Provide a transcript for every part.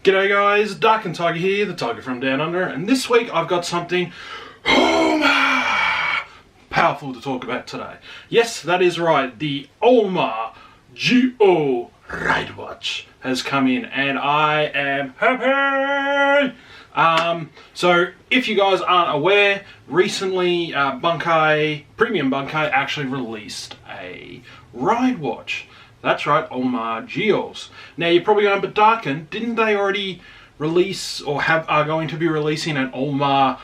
G'day guys, Dark and Tiger here, the Tiger from Down Under, and this week I've got something powerful to talk about today. Yes, that is right, the Ohma Zi O Ridewatch has come in and I am happy! So if you guys aren't aware, recently Premium Bandai actually released a ride watch. That's right, Ohma Zi O's. Now you're probably going, but Darken, didn't they already release or are going to be releasing an Ohma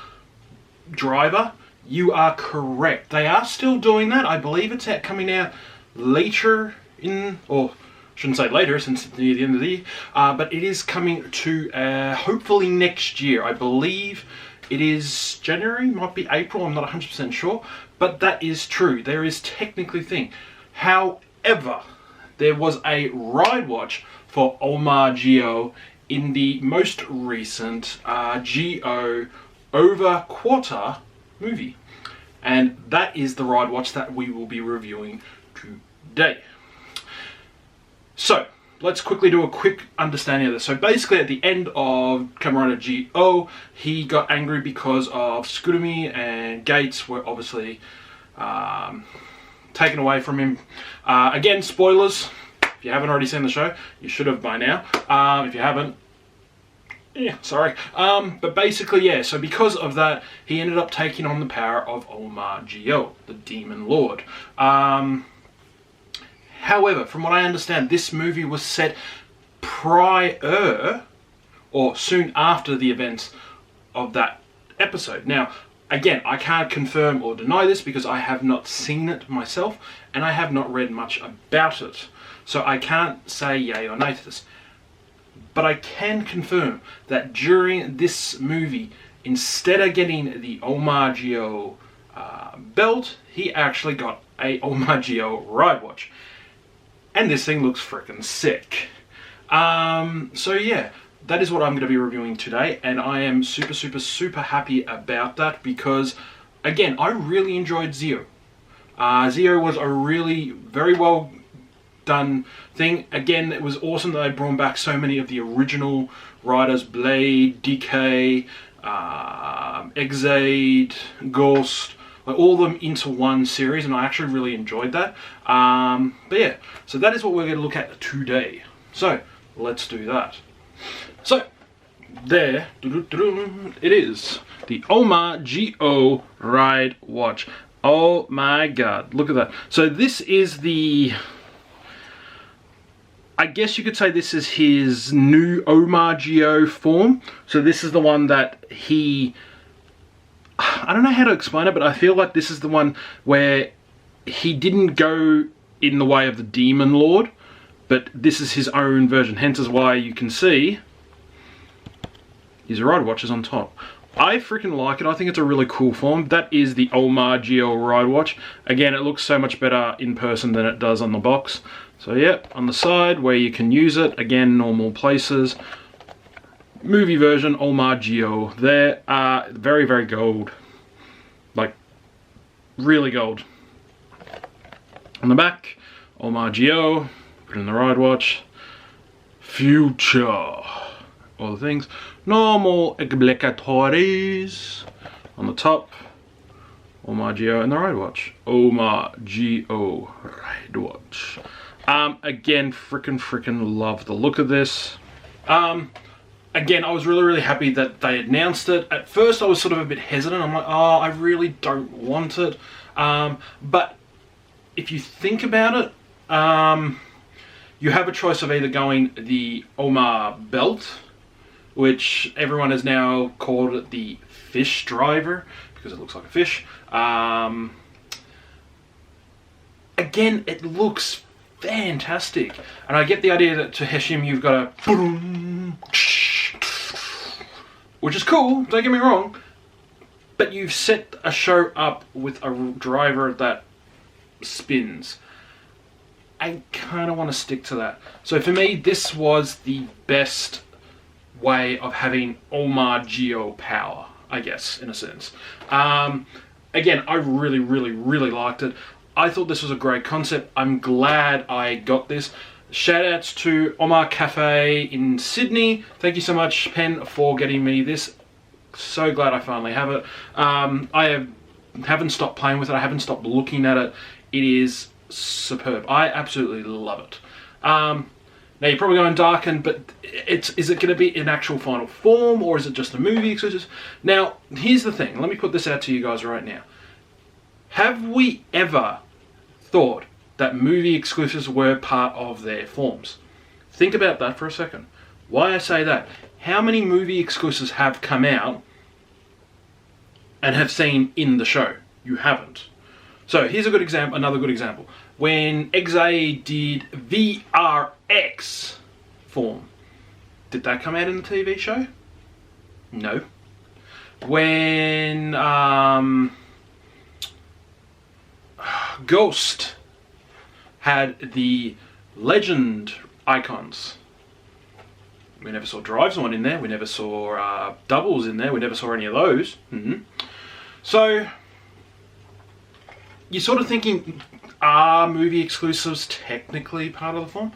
Driver? You are correct. They are still doing that. I believe it's coming out later in, or shouldn't say later since it's near the end of the year, but it is coming to hopefully next year. I believe it is January, might be April, I'm not 100% sure, but that is true. There is technically a thing. However, there was a ride watch for Ohma Zi O in the most recent Zi O over quarter movie. And that is the ride watch that we will be reviewing today. So, let's quickly do a quick understanding of this. So basically at the end of Kamen Rider Zi O, he got angry because of Scudami and Gates were obviously taken away from him. Again, spoilers. If you haven't already seen the show, you should have by now. If you haven't, yeah, sorry. But basically, yeah, so because of that, he ended up taking on the power of Ohma Zi O, the Demon Lord. However, from what I understand, this movie was set prior or soon after the events of that episode. Now, again, I can't confirm or deny this because I have not seen it myself and I have not read much about it. So I can't say yay or nay to this. But I can confirm that during this movie, instead of getting the Ohma Zi O belt, he actually got a Ohma Zi O Ridewatch. And this thing looks freaking sick. So yeah, that is what I'm going to be reviewing today, and I am super happy about that because, again, I really enjoyed Zi O. Zi O was a really very well done thing. Again, it was awesome that they brought back so many of the original riders, Blade, DK, Exade, Ghost, like all of them into one series, and I actually really enjoyed that. But yeah, so that is what we're going to look at today. So let's do that. So there it is, the Ohma Zi O Ridewatch. Oh my god, look at that. So this is the, I guess you could say this is his new Ohma Zi O form. So this is the one that he, I don't know how to explain it, but I feel like this is the one where he didn't go in the way of the Demon Lord, but this is his own version. Hence is why you can see his ride watches on top. I freaking like it. I think it's a really cool form. That is the Ohma Zi O Ridewatch. Again, it looks so much better in person than it does on the box. So yeah, on the side where you can use it, again, normal places. Movie version, Ohma Zi O. There, very gold. Like, really gold. On the back, Ohma Zi O, put in the ride watch. Future. All the things. Normal obligatories. On the top, Ohma Zi O and the ride watch. Ohma Zi O Ridewatch. Again, freaking love the look of this. Again, I was really happy that they announced it. At first, I was sort of a bit hesitant. I'm like, oh, I really don't want it. But if you think about it, you have a choice of either going the Ohma belt, which everyone has now called the fish driver because it looks like a fish. Again, it looks fantastic, and I get the idea that to Heshim you've got a boom, which is cool, don't get me wrong, but you've set a show up with a driver that spins. I kind of want to stick to that. So for me, this was the best way of having Ohma Zi O power, I guess, in a sense. Again, I really liked it. I thought this was a great concept. I'm glad I got this. Shout outs to Ohma Cafe in Sydney. Thank you so much, Pen, for getting me this. So glad I finally have it. Haven't stopped playing with it. I haven't stopped looking at it. It is superb. I absolutely love it. Now you're probably going darken, but is it going to be an actual final form, or is it just a movie exclusive? Now, here's the thing. Let me put this out to you guys right now. Have we ever thought that movie exclusives were part of their forms? Think about that for a second. Why I say that? How many movie exclusives have come out and have seen in the show? You haven't. So here's a good example, another good example. When XA did VRX form, did that come out in the TV show? No. When Ghost had the Legend icons, we never saw Drives one in there, we never saw Doubles in there, we never saw any of those. So you're sort of thinking, are movie exclusives technically part of the form?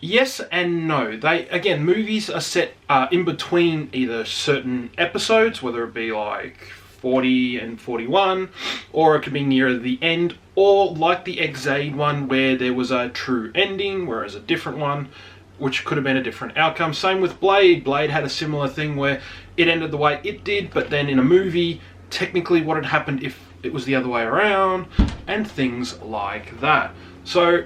Yes and no. Again, movies are set in between either certain episodes, whether it be like 40 and 41, or it could be near the end, or like the Exade one where there was a true ending, whereas a different one, which could have been a different outcome. Same with Blade. Blade had a similar thing where it ended the way it did, but then in a movie, technically what had happened if it was the other way around, and things like that. So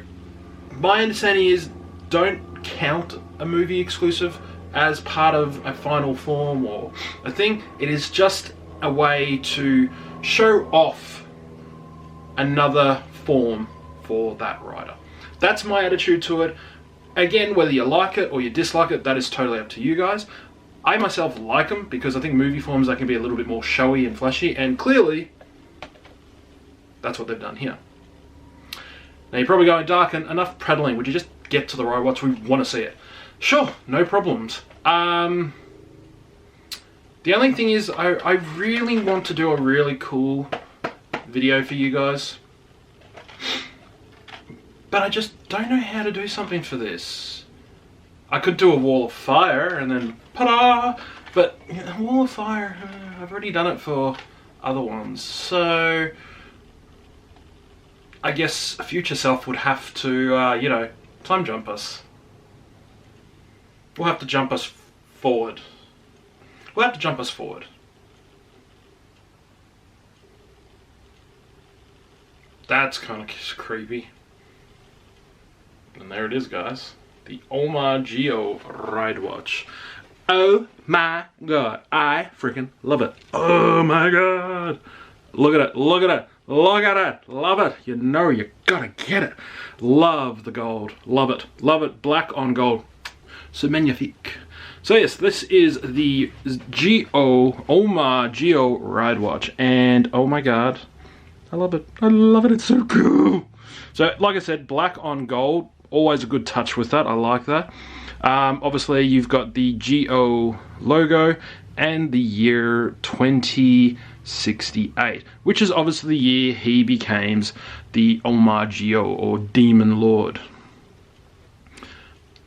my understanding is, don't count a movie exclusive as part of a final form or a thing. It is just a way to show off another form for that rider. That's my attitude to it. Again, whether you like it or you dislike it, that is totally up to you guys. I myself like them because I think movie forms, they can be a little bit more showy and flashy, and clearly that's what they've done here. Now you're probably going, Darken, enough prattling. Would you just get to the RideWatch? We want to see it. Sure, no problems. The only thing is, I really want to do a really cool video for you guys, but I just don't know how to do something for this. I could do a wall of fire and then ta-da! But you know, a wall of fire, I've already done it for other ones, so I guess a future self would have to, you know, time jump us. We'll have to jump us forward. We'll have to jump us forward. That's kind of creepy. And there it is, guys. The Ohma Zi O Ridewatch. Oh my god. I freaking love it. Oh my god. Look at it. Look at it. Look at it. Love it. You know you gotta get it. Love the gold. Love it. Love it. Black on gold. C'est magnifique. So yes, this is the Ohma Zi O Ridewatch, and oh my god, I love it. I love it. It's so cool. So like I said, black on gold, always a good touch with that. I like that. Obviously you've got the Zi O logo and the year 2068, which is obviously the year he becomes the Ohma Zi O, or Demon Lord.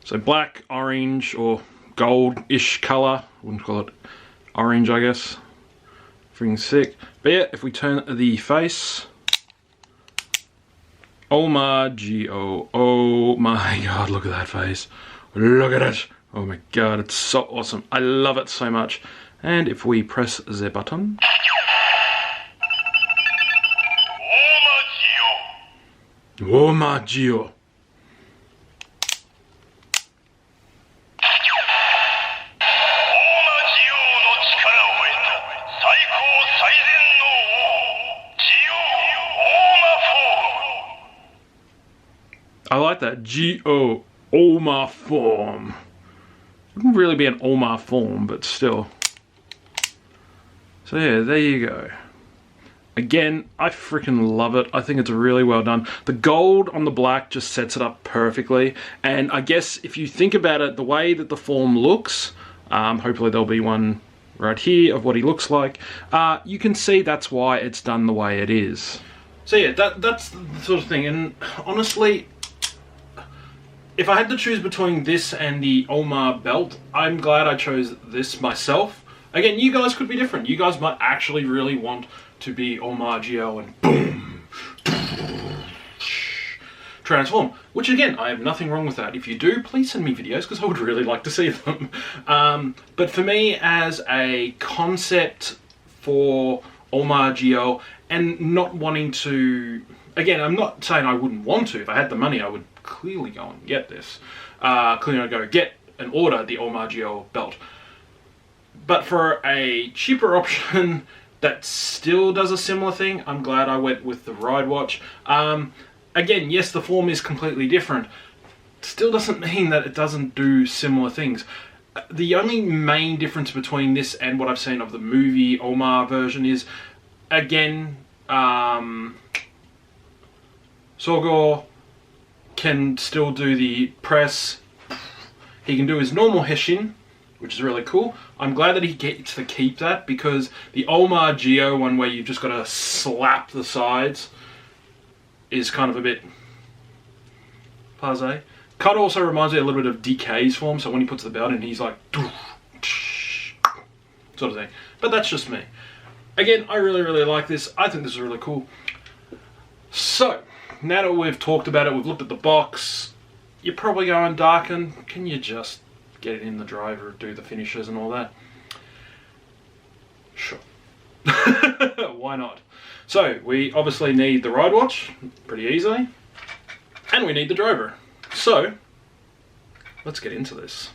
So black, orange, or gold-ish colour. Wouldn't call it orange, I guess. Freaking sick. But yeah, if we turn the face, Ohma Zi O. Oh my god, look at that face. Look at it. Oh my god, it's so awesome. I love it so much. And if we press the button, Ohma Zi O. I like that. Zi O, Ohma form. Wouldn't really be an Ohma form, but still. So yeah, there you go. Again, I freaking love it. I think it's really well done. The gold on the black just sets it up perfectly. And I guess if you think about it, the way that the form looks, hopefully there'll be one right here of what he looks like. You can see that's why it's done the way it is. So yeah, that's the sort of thing. And honestly, if I had to choose between this and the Ohma belt, I'm glad I chose this myself. Again, you guys could be different. You guys might actually really want to be Ohma Zi O and boom, transform. Which again, I have nothing wrong with that. If you do, please send me videos because I would really like to see them. But for me, as a concept for Ohma Zi O, and not wanting to, again, I'm not saying I wouldn't want to. If I had the money, I would clearly go and get this. Clearly I'd go get and order the Ohma Zi O belt. But for a cheaper option that still does a similar thing, I'm glad I went with the RideWatch. Again, yes, the form is completely different. Still doesn't mean that it doesn't do similar things. The only main difference between this and what I've seen of the movie Ohma version is, again, Sogo can still do the press. He can do his normal heshin, which is really cool. I'm glad that he gets to keep that, because the Ohma Zi O one where you've just got to slap the sides is kind of a bit passe. Kind of also reminds me a little bit of DK's form, so when he puts the belt in, he's like sort of thing. But that's just me. Again, I really, really like this. I think this is really cool. So, now that we've talked about it, we've looked at the box, you're probably going, Darken, can you just get it in the driver, do the finishes and all that? Sure. Why not? So, we obviously need the RideWatch, pretty easily, and we need the driver. So, let's get into this.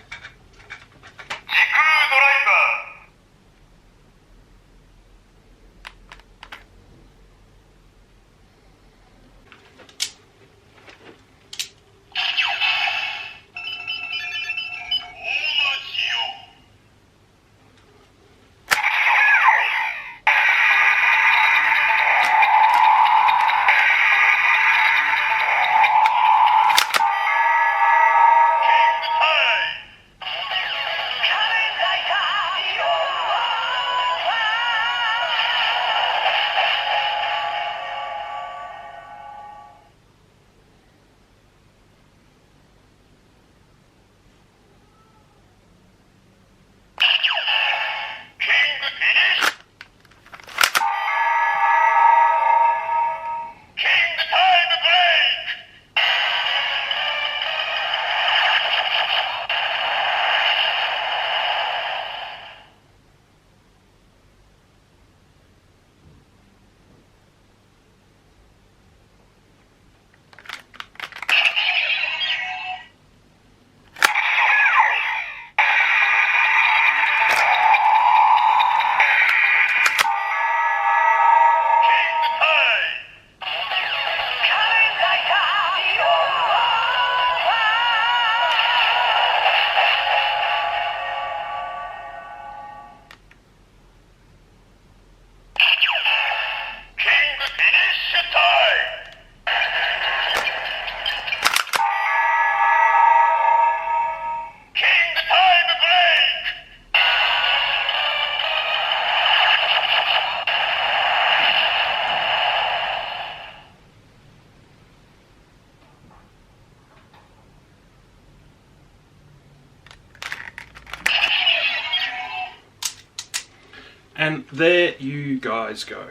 And there you guys go.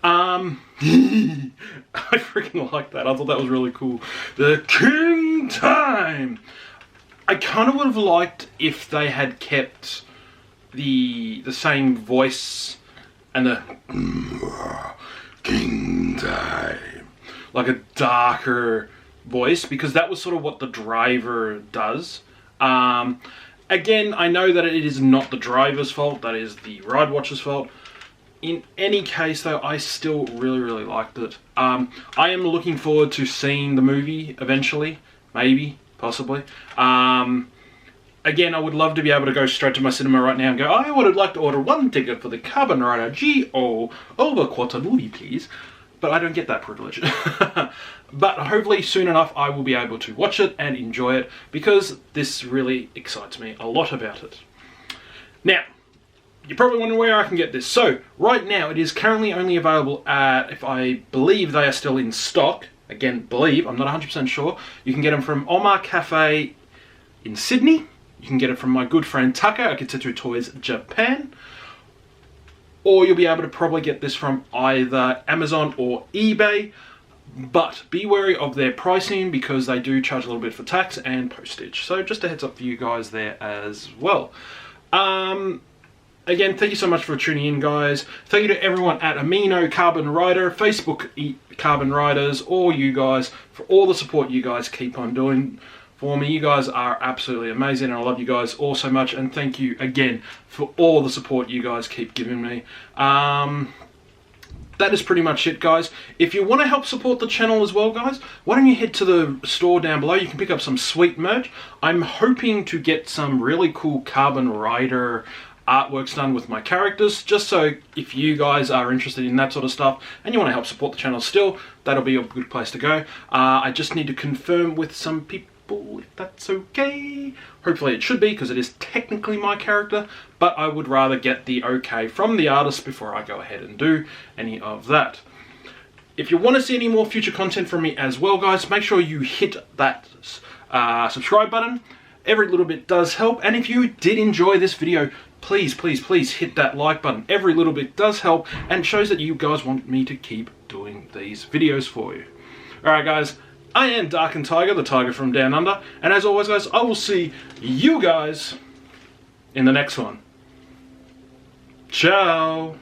I freaking like that. I thought that was really cool. The King Time! I kind of would have liked if they had kept the same voice and the King Time. Like a darker voice, because that was sort of what the driver does. Again, I know that it is not the driver's fault, that is the RideWatch's fault. In any case, though, I still really, really liked it. I am looking forward to seeing the movie eventually. Maybe, possibly. Again, I would love to be able to go straight to my cinema right now and go, I would like to order one ticket for the Kamen Rider Zi O over quarter movie, please. But I don't get that privilege. But hopefully soon enough I will be able to watch it and enjoy it, because this really excites me a lot about it. Now, you're probably wondering where I can get this. So, right now it is currently only available at, if I believe they are still in stock, again, believe, I'm not 100% sure. You can get them from Ohma Cafe in Sydney. You can get it from my good friend Tucker at Kitetsu Toys Japan. Or you'll be able to probably get this from either Amazon or eBay. But be wary of their pricing because they do charge a little bit for tax and postage. So just a heads up for you guys there as well. Again, thank you so much for tuning in, guys. Thank you to everyone at Amino Kamen Rider, Facebook Kamen Riders, all you guys, for all the support you guys keep on doing for me. You guys are absolutely amazing, and I love you guys all so much. And thank you again for all the support you guys keep giving me. That is pretty much it, guys. If you want to help support the channel as well, guys, why don't you head to the store down below. You can pick up some sweet merch. I'm hoping to get some really cool Kamen Rider artworks done with my characters, just so if you guys are interested in that sort of stuff and you want to help support the channel still, that'll be a good place to go. I just need to confirm with some people if that's okay. Hopefully it should be, because it is technically my character, but I would rather get the okay from the artist before I go ahead and do any of that. If you want to see any more future content from me as well, guys, make sure you hit that subscribe button. Every little bit does help, and if you did enjoy this video, please, please, please hit that like button. Every little bit does help and shows that you guys want me to keep doing these videos for you. Alright, guys, I am Dark and Tiger, the tiger from down under, and as always, guys, I will see you guys in the next one. Ciao!